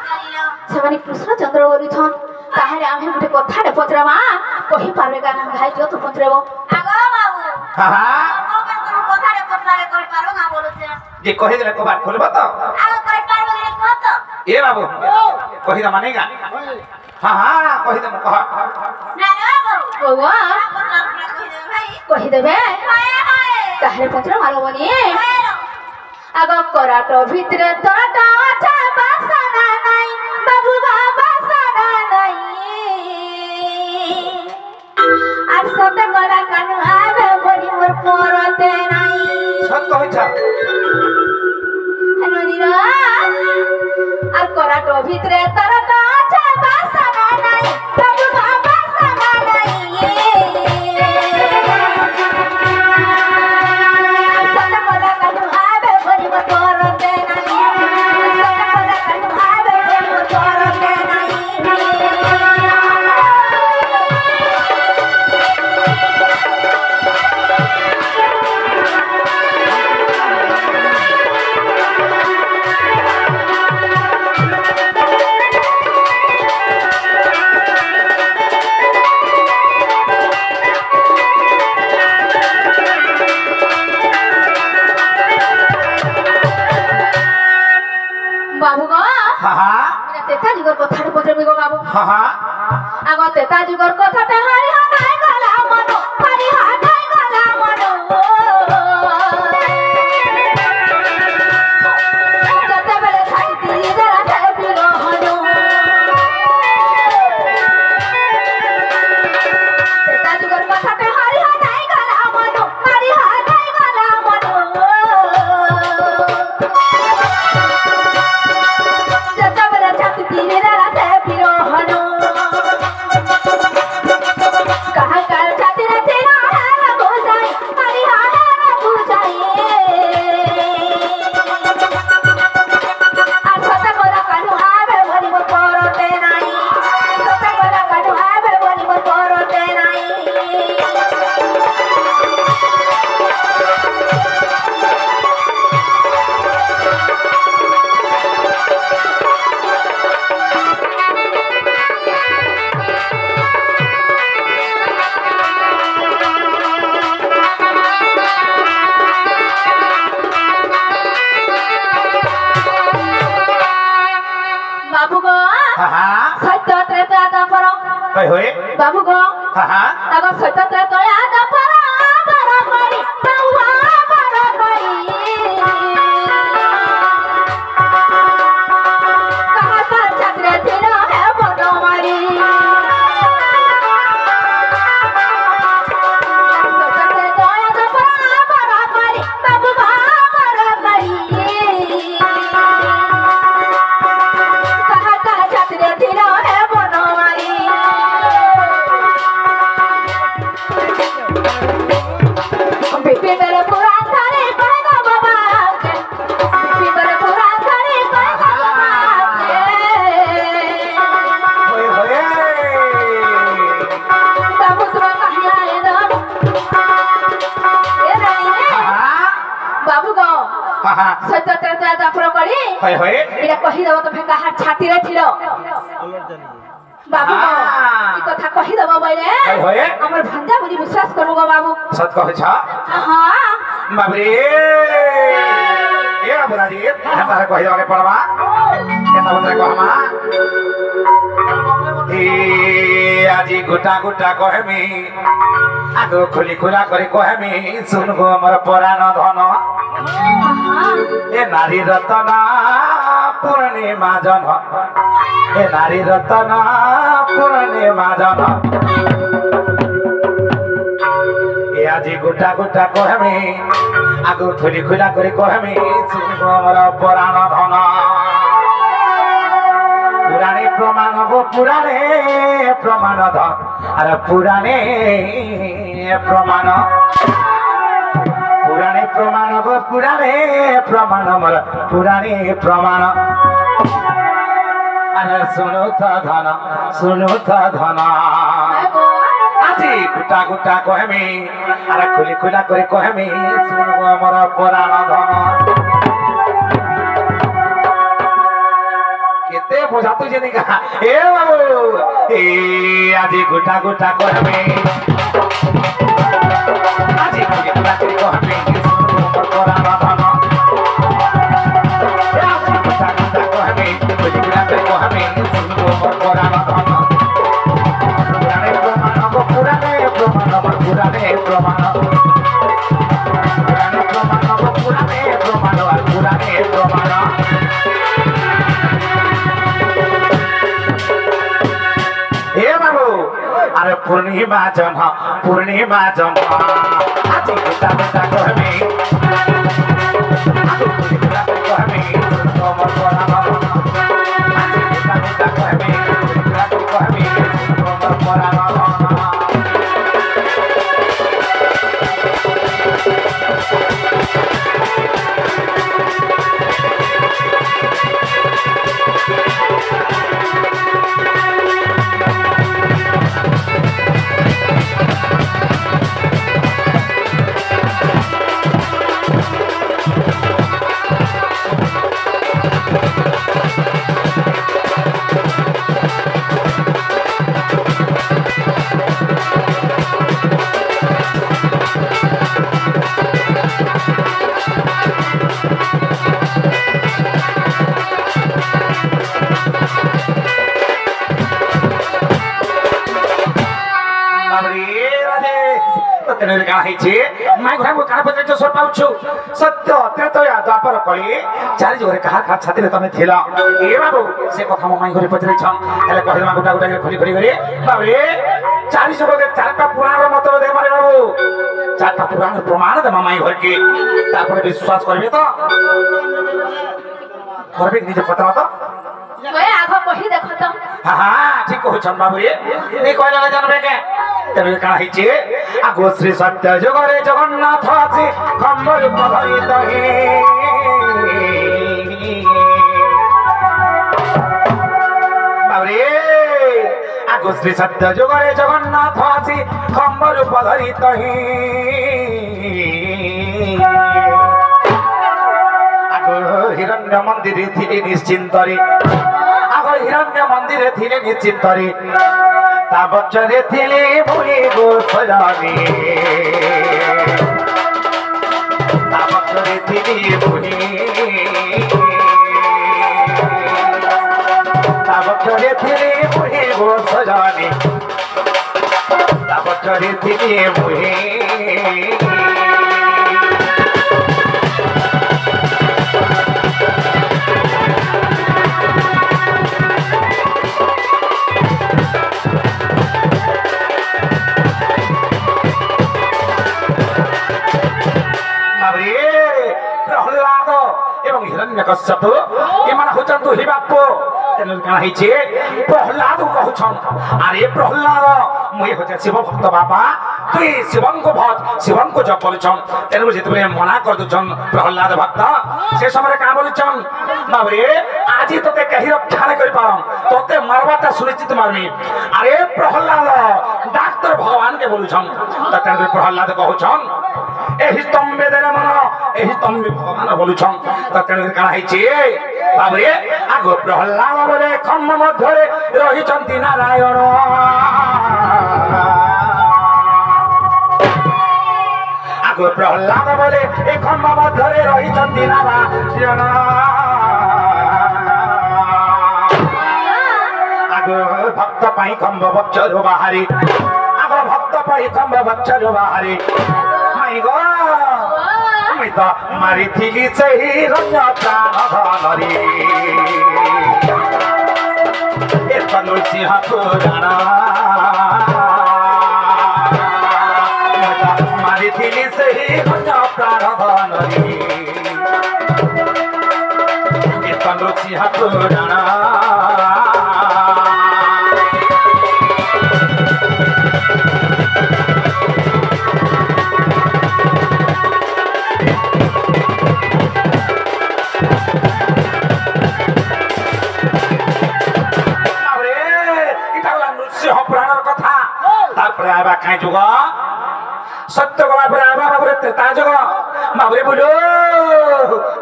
ସେମାନେ କୃଷ୍ଣଚନ୍ଦ୍ର ବୋଲୁଛନ୍ ତାହେଲେ ଆମେ ଗୋଟେ କଥାଟେ ପଚରାମା କହି ପାରବେ କାନା ଭାଇ ଯୋ ତୁ ପଚରେବ ଆଗ ବାବୁ କଥାଟେ ପଚରାବେ କରି ପାରବ ନା ବୋଲୁଛେ ଯେ କହି ଦେଲେ କବାଟ ଖୋଲବ ତ ଆଗ କରି ପାରବ କି କହ ତ ଏ ବାବୁ କହି ଦ ମାନେଗା କହି ଦେ ମୁଁ କହ ନା ବାବୁ କହି ଦେବେ ତାହେଲେ ପଚରା ମାରବନି আগ করাট ভিতরে তোটা আছে বাসনা নাই বাবু বাসনা নাই আর সতে গলা কানু আবে বড়ি মোর পরতে নাই সত্য হইছ নদীরা আর করাট ভিতরে তোটা আছে বাসনা নাই বাবু বাসনা নাই কথাটা পচরবি গো বাবু আগো তেতা যুগর কথাটা হারি হাই গলা মন হারি হাই গলা মন যত বেলে থাকি যারা থাকি রহনো তেতা যুগর কথাটা হারি হাই গলা মন হারি হাই গলা মন যত বেলে থাকি যারা থাকি রহনো कहा कर छाती रे तेरा है ना बुझाई हरी हाँ है ना बुझाई আর সতা কোলা কানু আবে বলি মোর পরতে নাই সতা কোলা কানু আবে বলি মোর পরতে নাই বাবু গো সত্য ত্রেতা দাপর কই হই বাবু গো আগো সত্য ত্রেতা দাপর বড় করি বাউয়া বড় করি কহা কর ছাত্রে ছিল হে বড় মারি সত্য ত্রেতা দাপর বড় করি বাবু বড় করি কহিদেব তুমি কাহার ছাতি রে ছিল বাবু এই কথা কহিদেব বইলে আমার ভাঞ্জা বুঝি বিশ্বাস করবো গো বাবু সত কহেছ হ্যাঁ বাবরে এ বাবুরাজি হেতারে কহিদেবাকে পড়বা কেতা বলতে কহমা এ আজি গোটা গোটা কহেমি আগ খুলি খুলা করে কহেমি শুনবো আমার পরাণ ধন এ নারী রতন পূর্ণিমা জন এ নারী রতন পূর্ণিমা জন এ আজি গোটা গোটা কহেমি আগ খুলি খুলা করে কহেমি শুনবো আমার পরাণ ধন পুরাণে প্রমাণ গো পুরাণে প্রমাণ ধন আর পুরাণে প্রমাণ পুরাণে প্রমাণ গো পুরাণে প্রমাণ মোর পুরাণে প্রমাণ আরে শুনো তো ধন আজি গোটা গোটা কহেমি আরে খুলি খুলা করে কহেমি শুনবো আমার পুরাণ ধন কেতে ते बोझा तुझे नहीं कहा ए बाबू ए आज गुटा गुटा को हमें आज गुटा को हमें कोरा बाबा आज गुटा को हमें गुटा को हमें कोरा बाबा पुराने प्रमाण हे बाबू अरे पूर्णिमा जमा आज गुटा गुटा को हमें सत्य त्रेतया द्वापर कली चारि जोरे कहा खा छाती तमे थिला ए बाबू से कथा ममाई घरे पचरै छ हेले कहलमा गुटा गुटा खोली खोली गरे बाबरे चारि जोरे चारटा पुराण मत दे मारे बाबू चारटा पुराण प्रमाण दे ममाई घर के तापर विश्वास करबे त करबे निजे पता त ओए आगो कहि देख त हां ठीक कहू छन बाबू रे नै कहला जानबे के तबे काना हिचे आगो श्री सत्य जगरे जगन्नाथ अछि खम्बर पधरि दहे बाबरे आगो श्री सत्य जगरे जगन्नाथ अछि खम्बर पधरि दहे आगो हिरण्य मंदिर थिले निश्चिन्तरे आगो हिरण्य मंदिर थिले निश्चिन्तरे ताबचरे थिले भुले गो सजाने ताबचरे थिले भुले ताबचरे थिले भुले गो सजाने ताबचरे थिले भुले हिरण्यकश्यप एमान होचंतु हि बापो तेन का हिचे प्रहलाद कहउछन अरे प्रहलाद मुई होचे शिव भक्त बाबा तुई शिवंको भज शिवंको जप बोलछन तेन जेतबे मना कर दुछन प्रहलाद भक्त से समय का बोलछन बाबरे आजी तोते कहि रक्षा न कर पारम तोते मारबाटा सुनिश्चित मारमी अरे प्रहलाद डॉक्टर भगवान के बोलछन त तेन प्रहलाद कहउछन एहि स्तंभे देले मन एहि स्तंभे भगवान बोलछन त तेन का हिचे बाबरे आगो प्रहलाद बोले खम्म मध्यरे रहिचंती नारायण आगो प्रहलाद बोले ए खम्म मध्यरे रहिचंती नारायण आगो भक्त पाई खम्ब बच्चर बाहरी आगो भक्त पाई खम्ब बच्चर बाहरी माई गो मैं तो मारी थिली सही रंग प्राण धरी ए तनु सिंह पुराण मैं तो मारी थिली सही रंग प्राण धरी ए तनु सिंह पुराण সত্য গলা পরে আবার বাবুরে তা জগ বাবুরে বলো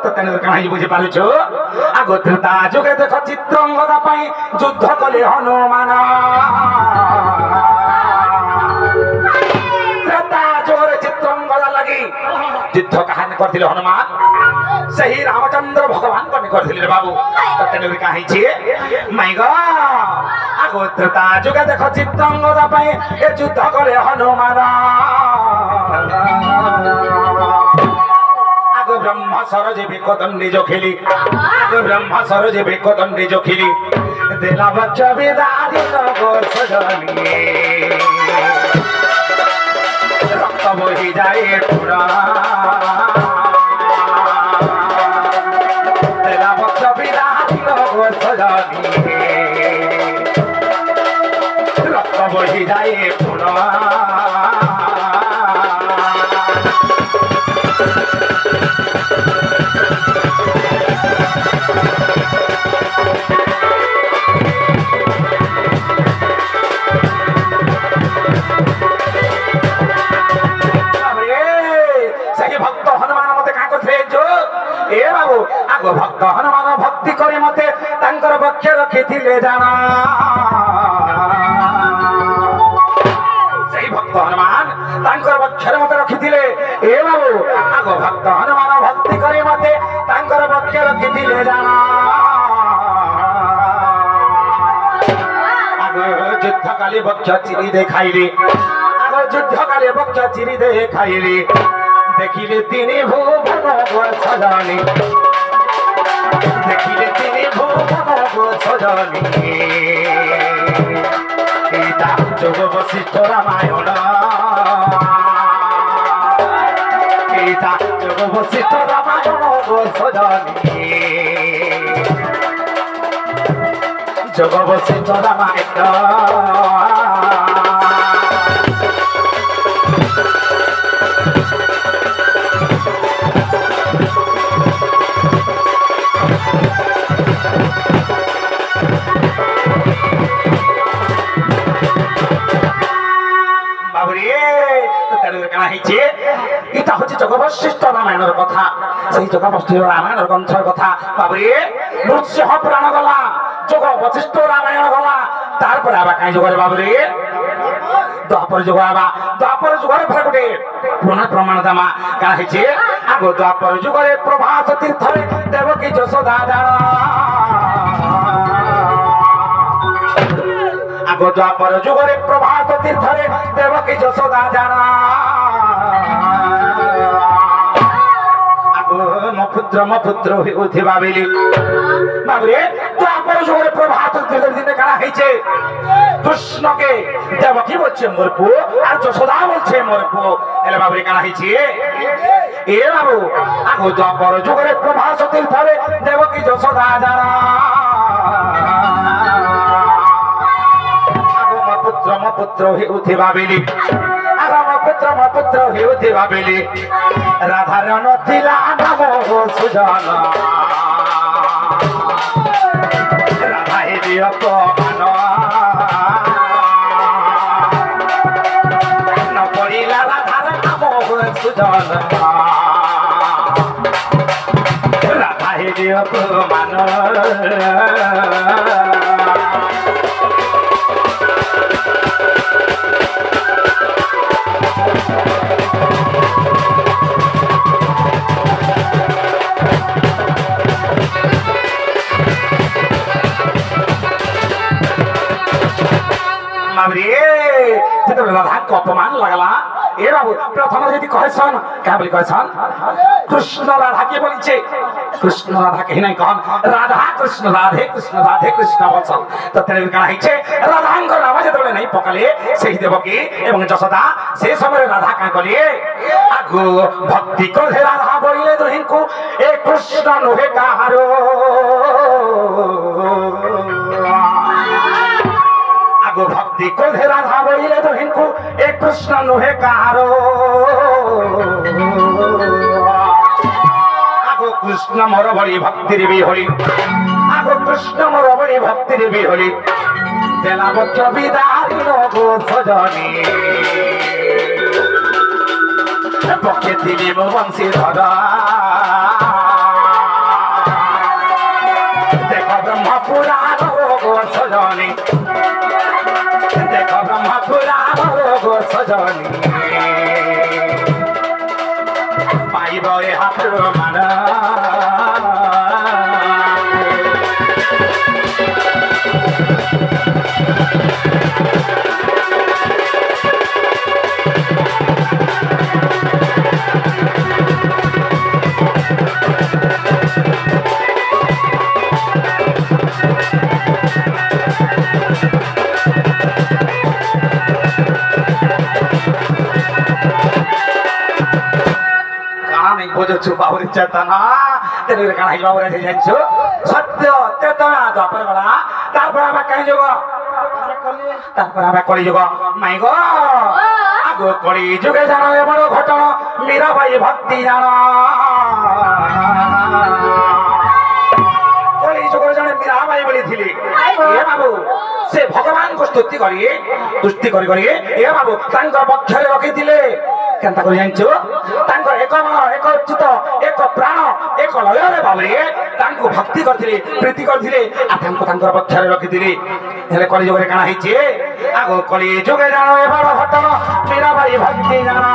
তো তেনে কাহিনী বুঝি পারুছ আগ তা যুগে দেখ চিত্রঙ্গদা পাই যুদ্ধ কলে হনুমান চিত্রঙ্গদা লাগি যুদ্ধ কাহানি করলে হনুমান সেই রামচন্দ্র ভগবান কনে করলে বাবু তেনে কাহিছি মাই গো আগ তা যুগে দেখ চিত্রঙ্গদা পাই এ যুদ্ধ কলে হনুমান আগে ব্রহ্মা সরজে বিকদণ্ডে জখিলি আগে ব্রহ্মা সরজে বিকদণ্ডে জখিলি দেলা বাচ্চা বেদারি নগর সজনি রক্ত বহি যায় পুরা দেলা বাচ্চা বেদারি নগর সজনি রক্ত বহি যায় পুরা ভক্ত হনুমান ভক্তি করে মতে তাঙ্কর পক্ষে রখিলে জানা সেই ভক্ত হনুমান তাঙ্কর পক্ষের মতে রখিলে এ বাবু আগ ভক্ত হনুমান ভক্তি করে মতে তাঙ্কর পক্ষে রখিলে জানা আগ যুদ্ধকালে বক্ষ চিরি দেখাইলে আগ যুদ্ধকালে বক্ষ চিরি দেখাইলে দেখিলে তিনি ভুবন সজনি দেখিলে তিনি ভুবন সজনি এটা যোগ বশিষ্ঠ রামায়ণ এটা যোগ বশিষ্ঠ রামায়ণ সজনি যোগ বশিষ্ঠ রামায়ণ এটা হচ্ছে জগবশিষ্ঠ রামায়ণের কথা সেই জগবশিষ্ঠ রামায়ণের গ্রন্থের কথা বাবরে নৃসিংহ পুরাণ গলা জগবশিষ্ঠ রামায়ণ গলা তারপরে আবার কাই যুগের বাবরে দ্বাপর যুগ আবার দ্বাপর যুগের ফের গোটে পুনঃ প্রমাণ দামা কারণ হয়েছে আগ দ্বাপর যুগের প্রভাস তীর্থরে দেবকী যশোদা জানা আগ দ্বাপর যুগের প্রভাত তীর্থরে দেবকী যশোদা জানা পুত্র উঠিবা বেলি বাবরে দ্বাপর যুগের প্রভাত তীর্থের দিনে কারা হয়েছে কৃষ্ণকে দেবকী বলছে মোর পুও আর যশোদা বলছে মোর পুও এলে বাবরে কারা হয়েছে এ বাবু আগ দ্বাপর যুগের প্রভাত তীর্থরে দেবকী যশোদা জানা পুত্র হে উঠিবা বেলি আগাম পুত্র হে উঠিবা বেলি রাধার নথিলা নাম সুজন রাধা হে দিয় প্রমাণ নপরিলা রাধার নাম সুজন রাধা হে দিয় প্রমাণ রাধাকে অপমান লাগলা এ বাবু প্রথমে যদি কহেছন কে বলি কহেছন কৃষ্ণ রাধাকে বলিছে কৃষ্ণ রাধাকে নাই কহন রাধা কৃষ্ণ রাধে কৃষ্ণ বলছন তো তেনে কানা হইছে রাধাঙ্কর নাম যেতবে নাই পকালে সেই দেবকী এবং যশোদা সে সময় রাধা কাঁ কলি আগু ভক্তি করে রাধা বইলে দুহিଙ୍କୁ এ কৃষ্ণ নহে কাহারো আগো ভক্তি করে রাধা বইলে দুহিଙ୍କୁ এ কৃষ্ণ নহে কাহারো আগো কৃষ্ণ মোর বড়ি ভক্তির বিহরি আগো কৃষ্ণ মোর বড়ি ভক্তির বিহরি দেলা বচ্চ বিদারি নগো সজনী पक्षे दिली मो वंशीधर देख ब्रह्म पुराण गो सजनी देख ब्रह्म पुराण गो सजनी पाइब यहाँ प्रमाण बोझु बाबुरी चेतना तेरे काना बाबुरा जान्छु सत्य चेतना द्वापर बेला तारपर आमा कहीं जुग तारपर आमा कली जुग माई गो आगो कली जुगे जानो ए बडो घटन मीरा भाई भक्ति जानो कली जुग जने मीरा भाई बोली थिली ए बाबू से भगवान को स्तुति करी ए बाबू तांकर पक्षरे रखी दिले केनता कर जानछु तांकर एक मन एक चित्त एक प्राण एक लय रे बाबरे तांको भक्ति करथिले प्रीति करथिले आ तांको तांकर पक्षरे रखिथिले हेले कली जुगरे काना हिचे आगो कली जुगे जानो ए बड़ घटन मेरा भाई भक्ति जानो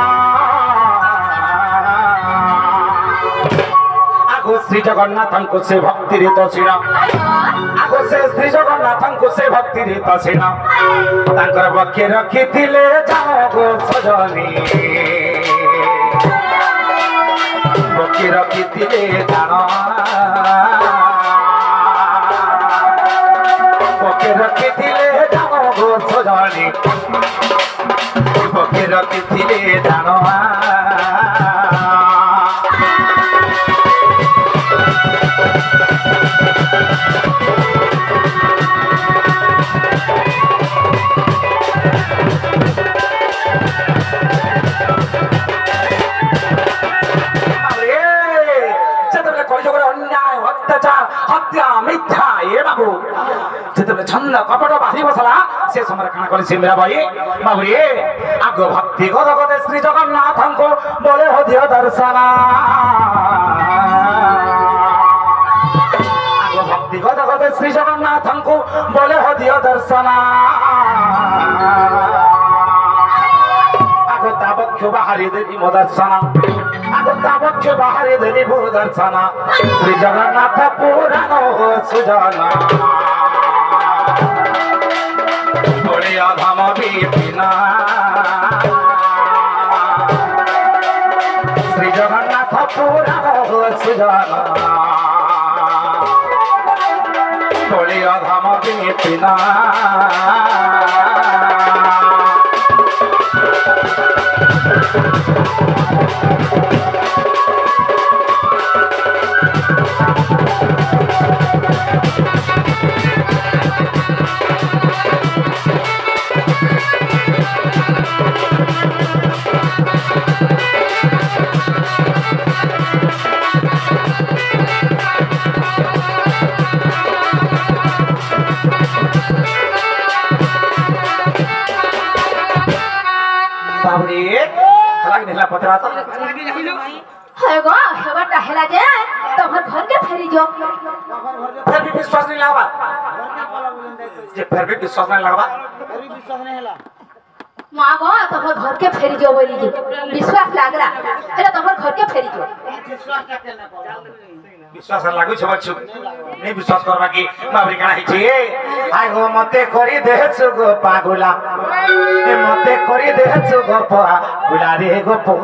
आगो श्री जगन्नाथ को से भक्ति रे तसिना आगो से श्री जगन्नाथ को से भक्ति रे तसिना तांकर पक्षे रखिथिले जाओ गो सजनी पक्षे रखिथिले जानो पक्षे रखिथिले जानो गो सजनी पक्षे रखिथिले जानो हत्या मिथ्या ये बाबू जितने छंद कपट बाहरी बसला से समय काना करे सिमरा भाई बाबू रे आगो भक्ति गद गद श्री जगन्नाथ को बोले हो दियो दर्शन आगो भक्ति गद गद श्री जगन्नाथ को बोले हो दियो दर्शन आगो ताबक्ष बाहरी देवी मो दर्शन आगो ताबक्ष बाहरी देवी मो दर्शन श्री जगन्नाथ पुराण हो सुजना बोले अधम विपिना श्री जगन्नाथ पुराण हो सुजना बोले अधम विपिना पतरा तो है गो हेबटा हेला जे तोहर घर के फेरी जो फिर भी विश्वास नहीं लागबा जे फिर भी विश्वास नहीं लागबा मां गो तोहर घर के फेरी जो बोली जे विश्वास लागला हेला तोहर घर के फेरी जो विश्वास लागु छ बच्चू नहीं विश्वास करबा की बाबरी काना हिची आय हो मते करी देछु गो पागुला ए मते करी देछु गो पागुला रे गो पो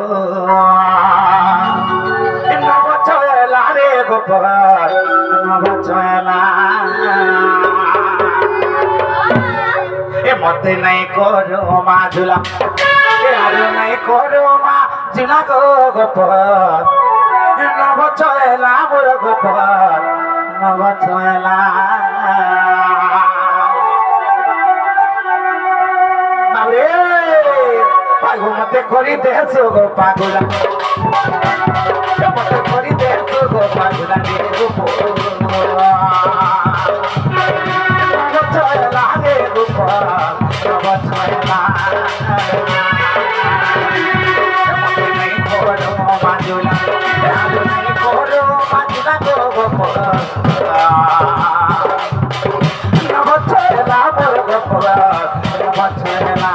ए न बचला रे गो पो न बचला ए मते नहीं करो माजुला ए आरो नहीं करो माजुला गो पो नवचला मोर गोपाल नवचला बाबरे पागो मते करी देसो गो पागुला मते करी देसो गो पागुला रे गोपाल नवचला रे गोपाल नवचला मते नहीं नमस्ते ना बोल गोपाल नमस्ते ना